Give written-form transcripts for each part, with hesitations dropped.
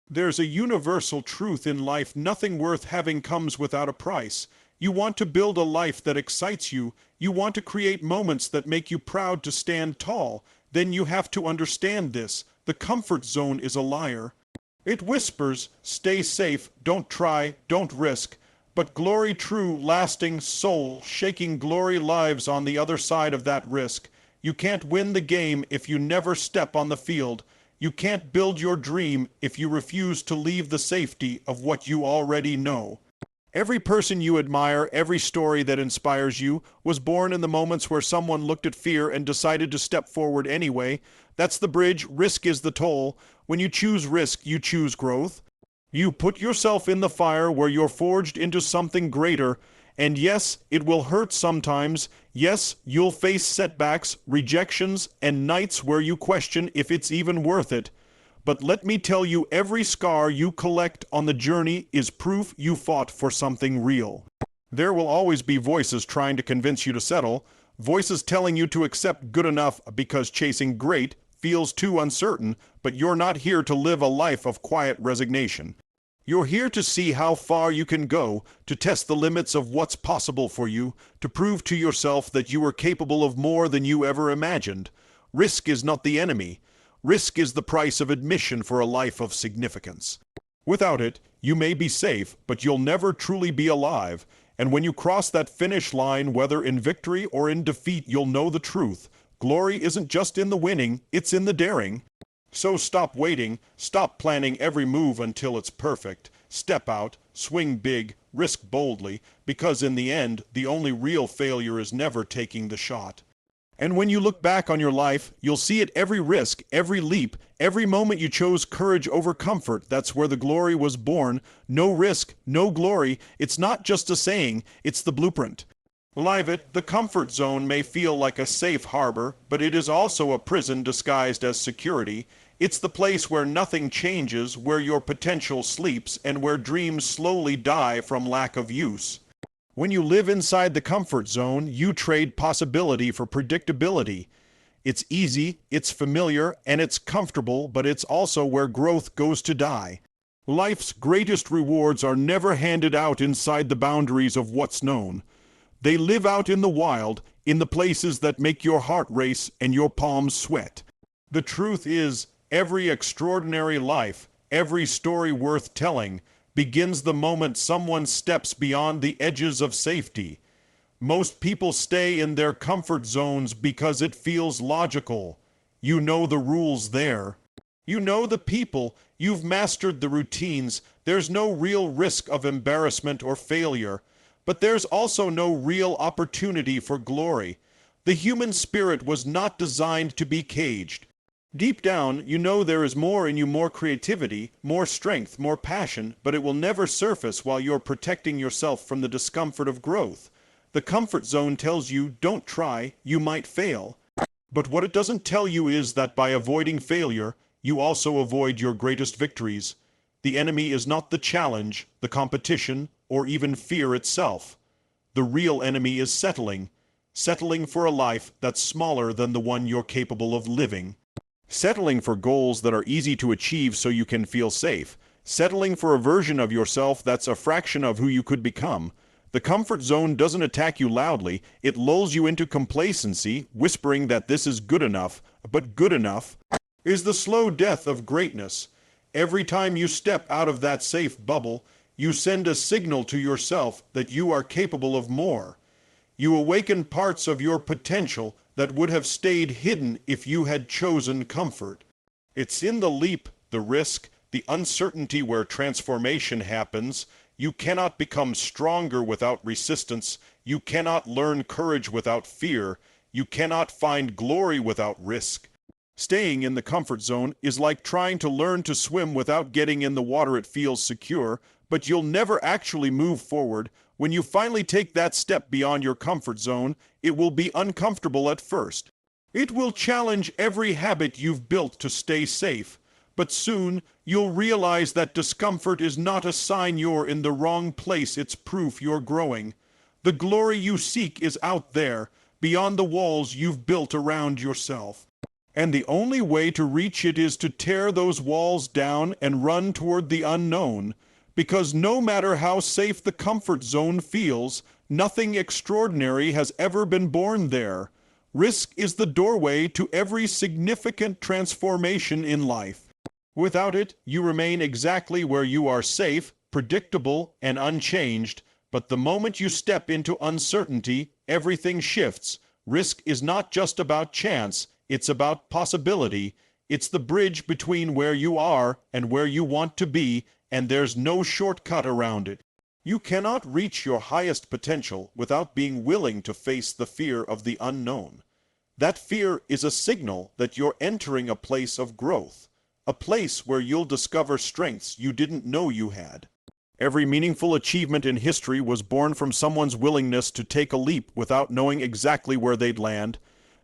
There's a universal truth in life: nothing worth having comes without a price. You want to build a life that excites you. You want to create moments that make you proud to stand tall. Then you have to understand this. The comfort zone is a liar. It whispers, stay safe, don't try, don't risk. But glory, true, lasting, soul-shaking glory lives on the other side of that risk. You can't win the game if you never step on the field. You can't build your dream if you refuse to leave the safety of what you already know. Every person you admire, every story that inspires you, was born in the moments where someone looked at fear and decided to step forward anyway. That's the bridge. Risk is the toll. When you choose risk, you choose growth. You put yourself in the fire where you're forged into something greater. And yes, it will hurt sometimes. Yes, you'll face setbacks, rejections, and nights where you question if it's even worth it. But let me tell you, every scar you collect on the journey is proof you fought for something real. There will always be voices trying to convince you to settle, voices telling you to accept good enough because chasing great feels too uncertain, but you're not here to live a life of quiet resignation. You're here to see how far you can go, to test the limits of what's possible for you, to prove to yourself that you are capable of more than you ever imagined. Risk is not the enemy. Risk is the price of admission for a life of significance. Without it, you may be safe, but you'll never truly be alive. And when you cross that finish line, whether in victory or in defeat, you'll know the truth. Glory isn't just in the winning, it's in the daring. So stop waiting, stop planning every move until it's perfect. Step out, swing big, risk boldly, because in the end, the only real failure is never taking the shot. And when you look back on your life, you'll see at every risk, every leap, every moment you chose courage over comfort. That's where the glory was born. No risk, no glory. It's not just a saying, it's the blueprint. Live it. The comfort zone may feel like a safe harbor, but it is also a prison disguised as security. It's the place where nothing changes, where your potential sleeps, and where dreams slowly die from lack of use. When you live inside the comfort zone, you trade possibility for predictability. It's easy, it's familiar, and it's comfortable, but it's also where growth goes to die. Life's greatest rewards are never handed out inside the boundaries of what's known. They live out in the wild, in the places that make your heart race and your palms sweat. The truth is, every extraordinary life, every story worth telling, begins the moment someone steps beyond the edges of safety. Most people stay in their comfort zones because it feels logical. You know the rules there. You know the people. You've mastered the routines. There's no real risk of embarrassment or failure. But there's also no real opportunity for glory. The human spirit was not designed to be caged. Deep down, you know there is more in you, more creativity, more strength, more passion, but it will never surface while you're protecting yourself from the discomfort of growth. The comfort zone tells you, don't try, you might fail. But what it doesn't tell you is that by avoiding failure, you also avoid your greatest victories. The enemy is not the challenge, the competition, or even fear itself. The real enemy is settling for a life that's smaller than the one you're capable of living. Settling for goals that are easy to achieve so you can feel safe. Settling for a version of yourself that's a fraction of who you could become. The comfort zone doesn't attack you loudly. It lulls you into complacency, whispering that this is good enough. But good enough is the slow death of greatness. Every time you step out of that safe bubble, you send a signal to yourself that you are capable of more. You awaken parts of your potential that would have stayed hidden if you had chosen comfort. It's in the leap, the risk, the uncertainty where transformation happens. You cannot become stronger without resistance. You cannot learn courage without fear. You cannot find glory without risk. Staying in the comfort zone is like trying to learn to swim without getting in the water. It feels secure, but you'll never actually move forward. When you finally take that step beyond your comfort zone, it will be uncomfortable at first. It will challenge every habit you've built to stay safe. But soon, you'll realize that discomfort is not a sign you're in the wrong place. It's proof you're growing. The glory you seek is out there, beyond the walls you've built around yourself. And the only way to reach it is to tear those walls down and run toward the unknown, because no matter how safe the comfort zone feels, nothing extraordinary has ever been born there. Risk is the doorway to every significant transformation in life. Without it, you remain exactly where you are, safe, predictable, and unchanged. But the moment you step into uncertainty, everything shifts. Risk is not just about chance, it's about possibility. It's the bridge between where you are and where you want to be, and there's no shortcut around it. You cannot reach your highest potential without being willing to face the fear of the unknown. That fear is a signal that you're entering a place of growth, a place where you'll discover strengths you didn't know you had. Every meaningful achievement in history was born from someone's willingness to take a leap without knowing exactly where they'd land.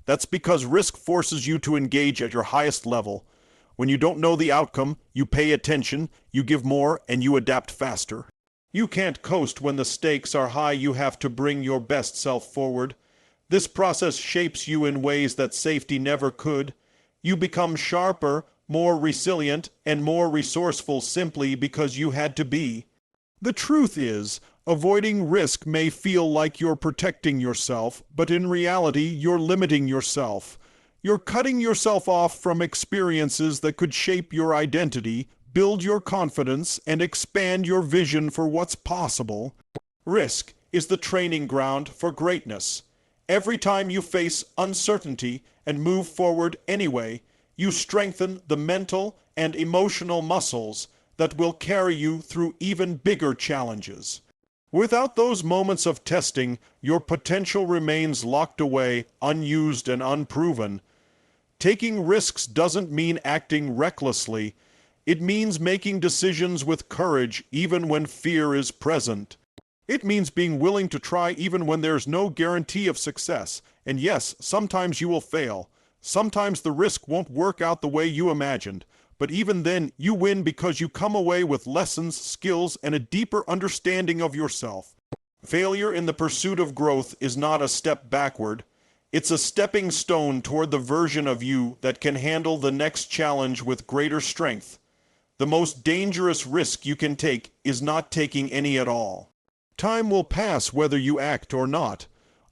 That's because risk forces you to engage at your highest level. When you don't know the outcome, you pay attention, you give more, and you adapt faster. You can't coast when the stakes are high. You have to bring your best self forward. This process shapes you in ways that safety never could. You become sharper, more resilient, and more resourceful simply because you had to be. The truth is, avoiding risk may feel like you're protecting yourself, but in reality, you're limiting yourself. You're cutting yourself off from experiences that could shape your identity, build your confidence, and expand your vision for what's possible. Risk is the training ground for greatness. Every time you face uncertainty and move forward anyway, you strengthen the mental and emotional muscles that will carry you through even bigger challenges. Without those moments of testing, your potential remains locked away, unused and unproven. Taking risks doesn't mean acting recklessly. It means making decisions with courage even when fear is present. It means being willing to try even when there's no guarantee of success. And yes, sometimes you will fail. Sometimes the risk won't work out the way you imagined. But even then, you win because you come away with lessons, skills, and a deeper understanding of yourself. Failure in the pursuit of growth is not a step backward. It's a stepping stone toward the version of you that can handle the next challenge with greater strength. The most dangerous risk you can take is not taking any at all. Time will pass whether you act or not.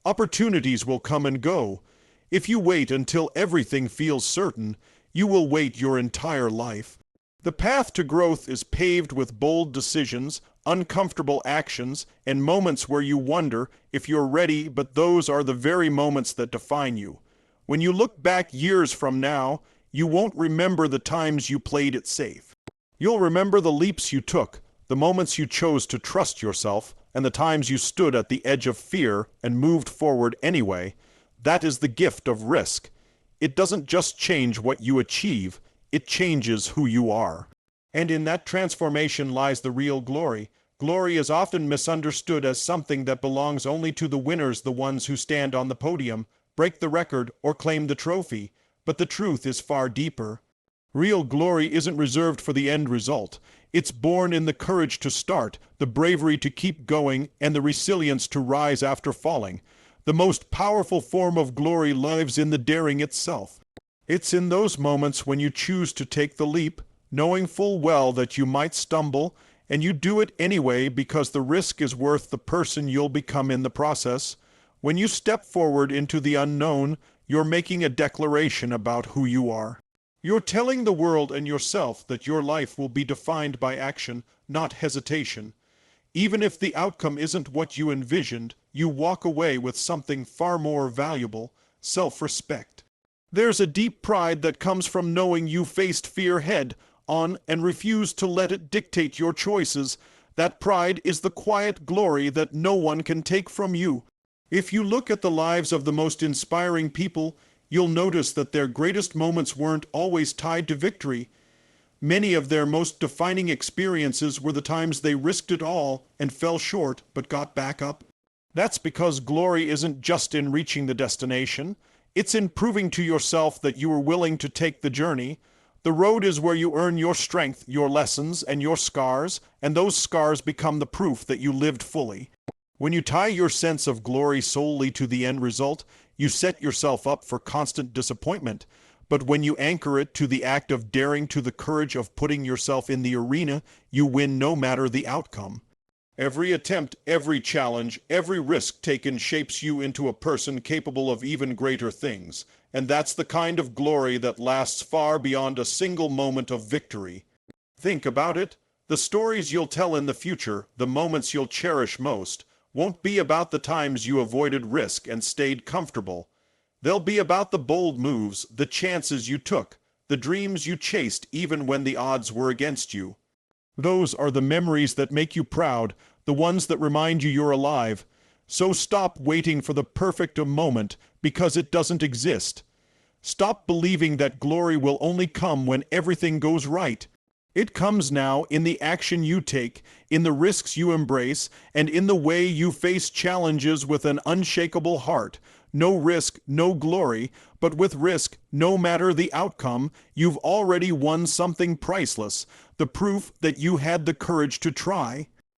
Opportunities will come and go. If you wait until everything feels certain, you will wait your entire life. The path to growth is paved with bold decisions, uncomfortable actions, and moments where you wonder if you're ready, but those are the very moments that define you. When you look back years from now, you won't remember the times you played it safe. You'll remember the leaps you took, the moments you chose to trust yourself, and the times you stood at the edge of fear and moved forward anyway. That is the gift of risk. It doesn't just change what you achieve, it changes who you are. And in that transformation lies the real glory. Glory is often misunderstood as something that belongs only to the winners, the ones who stand on the podium, break the record, or claim the trophy. But the truth is far deeper. Real glory isn't reserved for the end result. It's born in the courage to start, the bravery to keep going, and the resilience to rise after falling. The most powerful form of glory lives in the daring itself. It's in those moments when you choose to take the leap, knowing full well that you might stumble, and you do it anyway because the risk is worth the person you'll become in the process. When you step forward into the unknown, you're making a declaration about who you are. You're telling the world and yourself that your life will be defined by action, not hesitation. Even if the outcome isn't what you envisioned, you walk away with something far more valuable: self-respect. There's a deep pride that comes from knowing you faced fear head on and refused to let it dictate your choices. That pride is the quiet glory that no one can take from you. If you look at the lives of the most inspiring people, you'll notice that their greatest moments weren't always tied to victory. Many of their most defining experiences were the times they risked it all and fell short but got back up. That's because glory isn't just in reaching the destination. It's in proving to yourself that you were willing to take the journey. The road is where you earn your strength, your lessons, and your scars, and those scars become the proof that you lived fully. When you tie your sense of glory solely to the end result, you set yourself up for constant disappointment. But when you anchor it to the act of daring, to the courage of putting yourself in the arena, you win no matter the outcome. Every attempt, every challenge, every risk taken shapes you into a person capable of even greater things. And that's the kind of glory that lasts far beyond a single moment of victory. Think about it. The stories you'll tell in the future, the moments you'll cherish most, won't be about the times you avoided risk and stayed comfortable. They'll be about the bold moves, the chances you took, the dreams you chased even when the odds were against you. Those are the memories that make you proud, the ones that remind you you're alive. So stop waiting for the perfect moment, because it doesn't exist. Stop believing that glory will only come when everything goes right. It comes now in the action you take, in the risks you embrace, and in the way you face challenges with an unshakable heart. No risk, no glory, but with risk, no matter the outcome, you've already won something priceless, the proof that you had the courage to try.